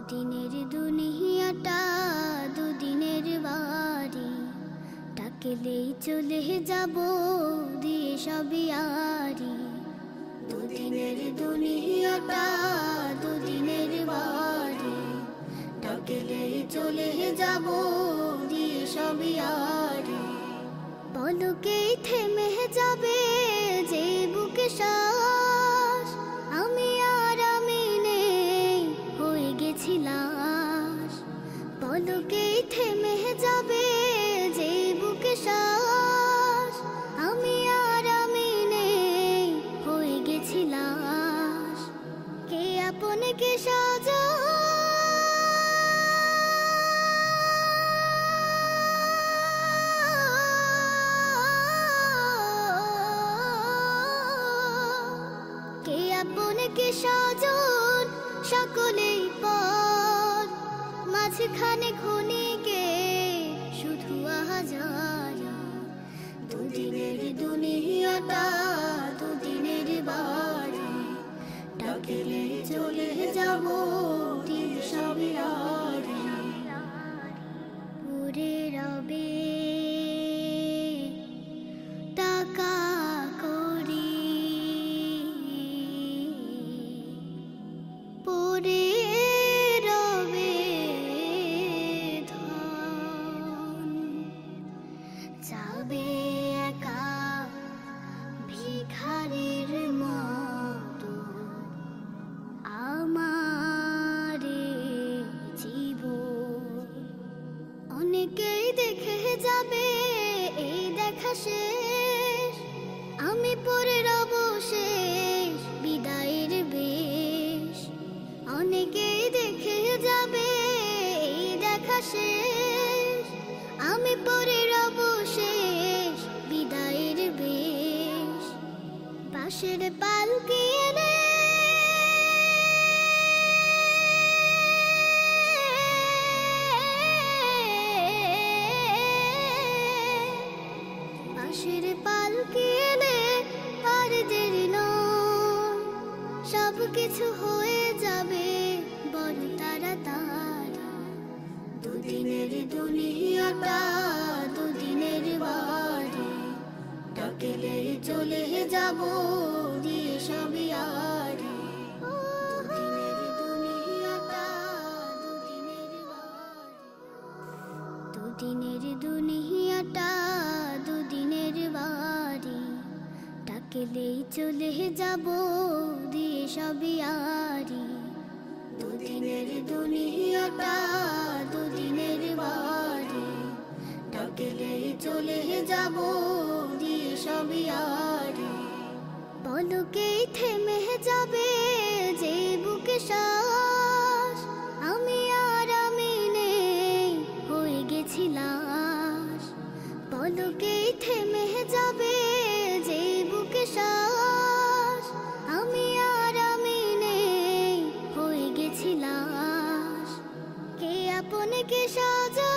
দুদিনের দুনিয়াটা দুদিনের বাড়ি, ডাকলেই চলে যাব দিয়ে সবই আরি। দুদিনের দুনিয়াটা দুদিনের বাড়ি, ডাকলেই চলে যাব দিয়ে সবই আরি। পলকেই থেমে যাবে যে বুকে শ্বাস, আমি আর আমি নেই হয়ে গেছি লাশ। পলকেই থেমে যাবে যে বুকে শ্বাস, আমি আর আমি নেই হয়ে গেছি লাশ। কে আপন কে সাজা কে সাজন সকলেই পর, মাঝখানে ক্ষণিকে শুধু আহাজারা। দুদিনের দুনিয়াটা দুদিনের বাড়ি, ডাকলে চলে যাব দিন সবই আরি। পড়ে রবে টাকা করি, পড়ে রবে ধন, যাবে একা ভিখারির মতো আমারে জীবন। অনেকেই দেখে যাবে এই দেখা শেষ, আমি পড়ে রব শেষ বিদায়ের বেশ। অনেকেই দেখে যাবে এই দেখা শেষ, আমি পড়ে রব শেষ বিদায়ের বেশ। বাঁশের পালকি এনে বাঁশের পালকি এনে আর দেরি নয়, সব কিছু হয়ে যাবে বড় তাড়াতাড়ি। দুদিনের দুনিয়াটা দুদিনের বাড়ি, ডাকলে চলে যাব দিয়ে সবই আরি। দুদিনের দুনিয়াটা দুদিনের বাড়ি, দুদিনের দুনিয়াটা দুদিনের বাড়ি, ডাকলেই চলে যাব দিয়ে সবই আরি। দুদিনের দুনিয়াটা দুদিনের বাড়ি, ডাকলেই চলে যাব দিয়ে সবই আরি। পলকেই থেমে যাবে যে বুকে শ্বাস, আমি আর আমি নেই হয়ে গেছি লাশ। পলকেই থেমে যাবে যে বুকে শ্বাস, আমি আর আমি নেই হয়ে গেছি লাশ। কে আপন কে সাজা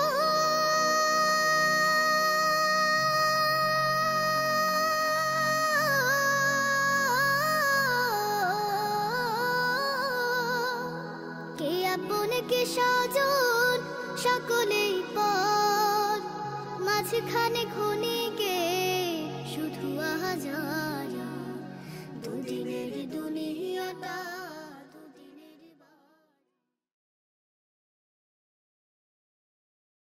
কে আপন কে সাজন সকলেই পর, মাঝখানে ক্ষণিকে শুধু আহাজার।